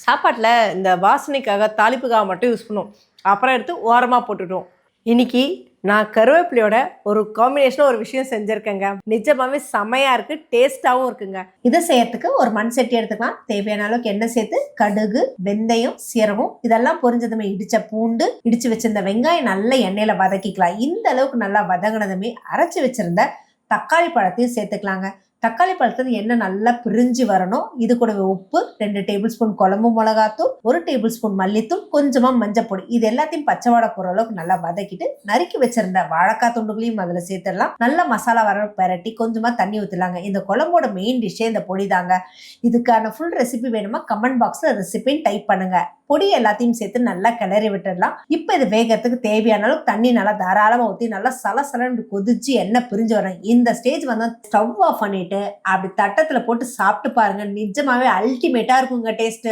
சாப்பாட்டில இந்த வாசனைக்காக, தாளிப்புக்காக மட்டும் யூஸ் பண்ணுவோம். அப்புறம் எடுத்து ஓரமா போட்டுடுவோம். இன்னைக்கு நான் கருவேப்பிலையோட ஒரு காம்பினேஷனா ஒரு விஷயம் செஞ்சிருக்கேங்க. நிஜமாவே செமையா இருக்கு. டேஸ்ட்டாவும் இருக்குங்க. இத செய்யறதுக்கு ஒரு மண் சட்டி எடுத்துக்கலாம். தேவையான அளவுக்கு எண்ணெய் சேர்த்து கடுகு, வெந்தயம், சீரகம் இதெல்லாம் பொரிஞ்சதுமே இடிச்ச பூண்டு, இடிச்சு வச்சிருந்த வெங்காயம் நல்லா எண்ணெயில வதக்கிக்கலாம். இந்த அளவுக்கு நல்லா வதங்கினதுமே அரைச்சு வச்சிருந்த தக்காளி பழத்தையும் சேர்த்துக்கலாங்க. தக்காளி பழத்துல எண்ணெய் நல்லா பிரிஞ்சு வரணும். இது கூடவே உப்பு, 2 டேபிள் ஸ்பூன் குழம்பு மிளகாத்தூள், 1 டேபிள் ஸ்பூன் மல்லித்தூள், கொஞ்சமா மஞ்சப்பொடி. இது எல்லாத்தையும் பச்சை வாடை போற அளவுக்கு நல்லா வதக்கிட்டு நறுக்கி வச்சிருந்த வாழைக்காய் துண்டுகளையும் அதுல சேர்த்துடலாம். நல்லா மசாலா வர பெரட்டி கொஞ்சமா தண்ணி ஊத்திடலாங்க. இந்த குழம்போட மெயின் டிஷ்ஷே இந்த பொடி தாங்க. இதுக்கான ஃபுல் ரெசிபி வேணுமா கமெண்ட் பாக்ஸ்ல ரெசிபின்னு டைப் பண்ணுங்க. பொடி எல்லாத்தையும் சேர்த்து நல்லா கிளறி விட்டுடலாம். இப்ப இது வேகறதுக்கு தேவையான அளவுக்கு தண்ணி நல்லா தாராளமா ஊத்தி நல்லா சலசலன்னு கொதிச்சு எண்ணெய் பிரிஞ்சு வரும். இந்த ஸ்டேஜ் வந்து ஸ்டவ் ஆஃப் பண்ணிட்டு அப்படி தட்டத்துல போட்டு சாப்பிட்டு பாருங்க. நிஜமாவே அல்டிமேட்டா இருக்குங்க டேஸ்ட்.